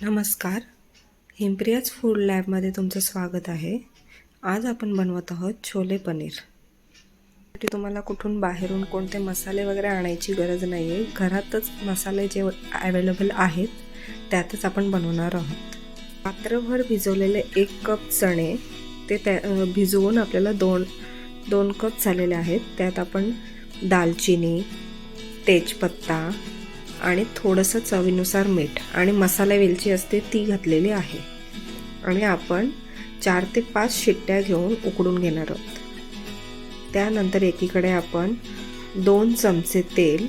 नमस्कार. हिमप्रियाज फूड लॅबमध्ये तुमचं स्वागत आहे. आज आपण बनवत आहोत छोले पनीर. त्यासाठी तुम्हाला कुठून बाहेरून कोणते मसाले वगैरे आणायची गरज नाही आहे. घरातच मसाले जे अवेलेबल आहेत त्यातच आपण बनवणार आहोत. रात्रभर भिजवलेले 1 कप चणे ते भिजवून आपल्याला दोन कप झालेले आहेत. त्यात आपण दालचिनी, तेजपत्ता आणि थोडंसं चवीनुसार मीठ आणि मसाला वेलची असते ती घातलेली आहे. आणि आपण 4 ते 5 शिट्ट्या घेऊन उकडून घेणार आहोत. त्यानंतर एकीकडे आपण 2 चमचे तेल,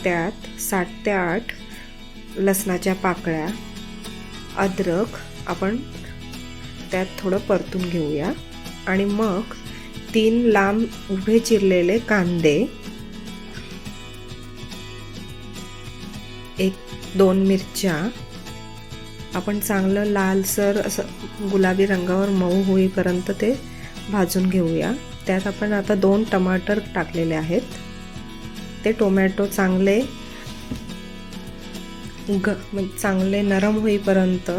त्यात 7 ते 8 लसणाच्या पाकळ्या, अद्रक आपण त्यात थोडं परतून घेऊया. आणि मग 3 लांब उभे चिरलेले कांदे, 1-2 मिरच्या आपण चांगलं लालसर असं गुलाबी रंगावर मऊ होईपर्यंत ते भाजून घेऊया. त्यात आपण आता 2 टमाटर टाकलेले आहेत. ते टोमॅटो चांगले नरम होईपर्यंत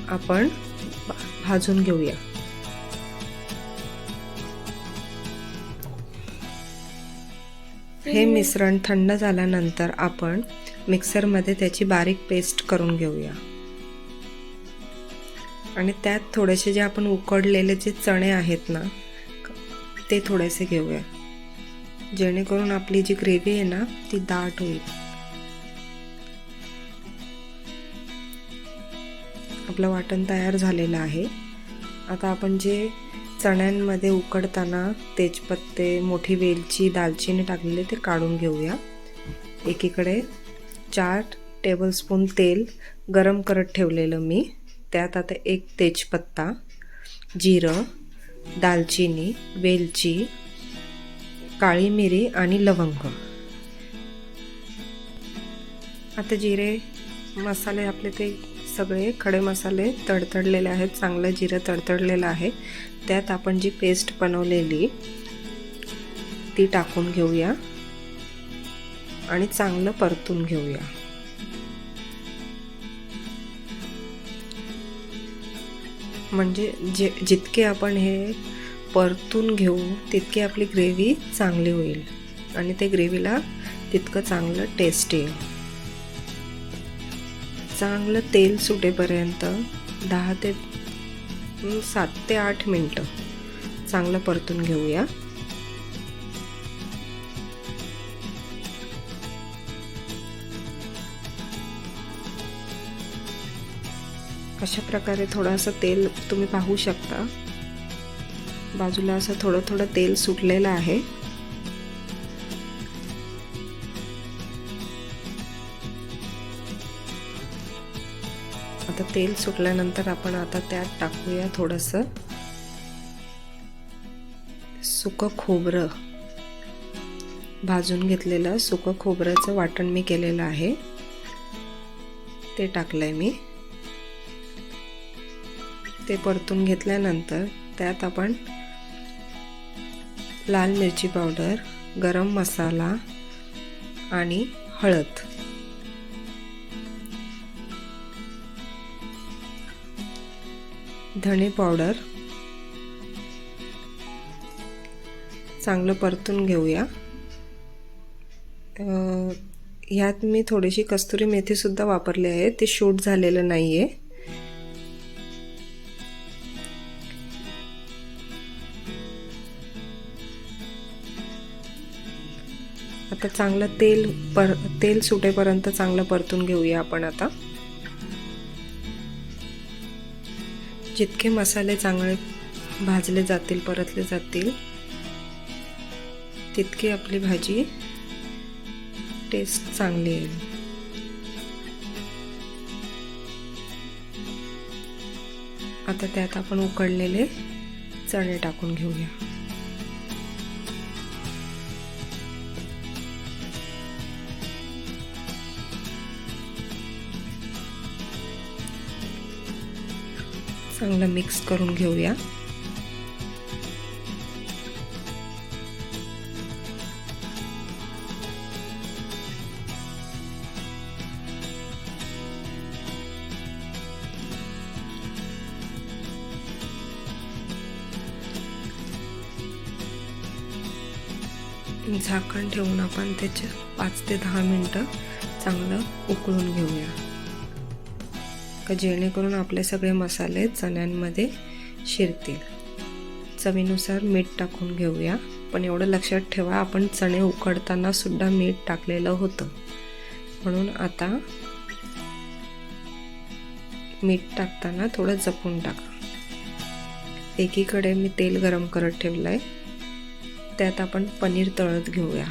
आपण भाजून घेऊया. हे मिश्रण थंड झाल्यानंतर आपण मिक्सरमध्ये त्याची बारीक पेस्ट करून घेऊया. आणि त्यात थोडेसे जे आपण उकडलेले जे चणे आहेत ना ते थोडेसे घेऊया, जेणेकरून आपली जी ग्रेव्ही आहे ना ती दाट होईल. आपलं वाटण तयार झालेलं आहे. आता आपण जे चण्यांमध्ये उकडताना तेजपत्ते, मोठी वेलची, दालचिनी टाकलेले ते काढून घेऊया. एकीकडे 4 टेबलस्पून तेल गरम करत ठेवलेलं मी. त्यात आता 1 तेजपत्ता, जिरं, दालचिनी, वेलची, काळी मिरी आणि लवंग. आता जिरे मसाले आपले ते सगळे खडे मसाले तडतडलेले आहेत. चांगलं जिरं तडतडलेलं आहे. त्यात आपण जी पेस्ट बनवलेली ती टाकून घेऊया आणि चांगलं परतून घेऊया. म्हणजे जितके आपण हे परतून घेऊ तितकी आपली ग्रेव्ही चांगली होईल आणि ते ग्रेव्हीला तितकं चांगलं टेस्ट येईल. चांगलं तेल सुटेपर्यंत 7 ते 8 मिनटं चांगलं परतून घेऊया. अशा प्रकारे थोडंसं तेल तुम्ही पाहू शकता. बाजूला असं थोडं तेल सुटलेलं आहे. आता तेल सुटल्यानंतर आपण आता त्यात टाकूया थोडंसं सुकं खोबरं. भाजून घेतलेलं सुकं खोबऱ्याचं वाटण मी केलेलं आहे ते टाकलंय मी. ते परतून घेतल्यानंतर त्यात आपण लाल मिरची पावडर, गरम मसाला आणि हळद, धणे पावडर चांगलं परतून घेऊया. ह्यात मी थोडीशी कस्तुरी मेथी सुद्धा वापरली आहे. ते शूट झालेलं नाहीये. आता चांगलं तेल सुटेपर्यंत चांगलं परतून घेऊया आपण. आता जितके मसाले चांगले भाजले जातील, परतले जातील, तितकी आपली भाजी टेस्ट चांगली येईल. आता त्यात आपण उकडलेले चणे टाकून घेऊया. चांगलं मिक्स करून घेऊया. झाकण ठेवून आपण त्याचे 5 ते 10 मिनटं चांगलं उकळून घेऊया, का जेणेकरून आपले सगळे मसाले चण्यांमध्ये शिरतील. चवीनुसार मीठ टाकून घेऊया, पण एवढं लक्षात ठेवा आपण चणे उकडताना सुद्धा मीठ टाकलेलं होतं, म्हणून आता मीठ टाकताना थोडं जपून टाका. एकीकडे मी तेल गरम करत ठेवलंय, त्यात आपण पनीर तळत घेऊया.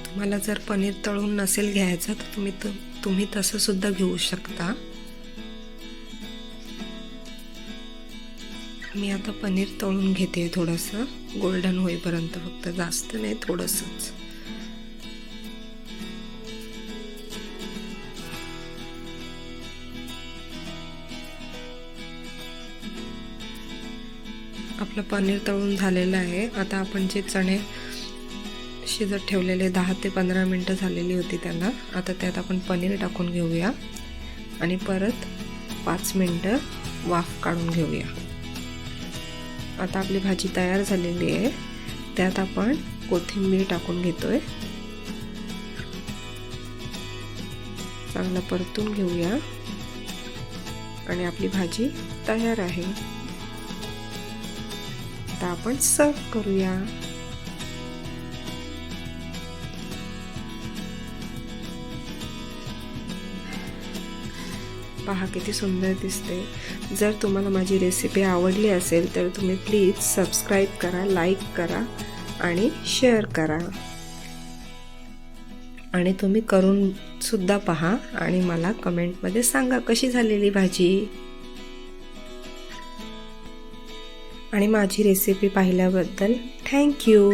तुम्हाला जर पनीर तळून नसेल घ्यायचं तर तुम्ही तसं सुद्धा घेऊ शकता. मी आता पनीर तळून घेते, थोडंसं गोल्डन होईपर्यंत, फक्त जास्त नाही, थोडंसंच. आपलं पनीर तळून झालेलं आहे. आता आपण जे चणे शिजत ठेवलेले 10 ते 15 मिनटं झालेली होती त्यांना, आता त्यात आपण पनीर टाकून घेऊया आणि परत 5 मिनटं वाफ काढून घेऊया. आता आपली भाजी तयार झालेली आहे. त्यात आपण कोथिंबीर टाकून घेतोय, चांगलं परतून घेऊया आणि आपली भाजी तयार आहे. आता आपण सर्व करूया. पहा किती सुंदर दिसते. जर तुम्हाला माझी रेसिपी आवडली असेल तर तुम्ही प्लीज सबस्क्राईब करा, लाईक करा आणि शेअर करा. आणि तुम्ही करून सुद्धा पहा आणि मला कमेंटमध्ये सांगा कशी झालेली भाजी. आणि माझी रेसिपी पाहिल्याबद्दल थँक्यू.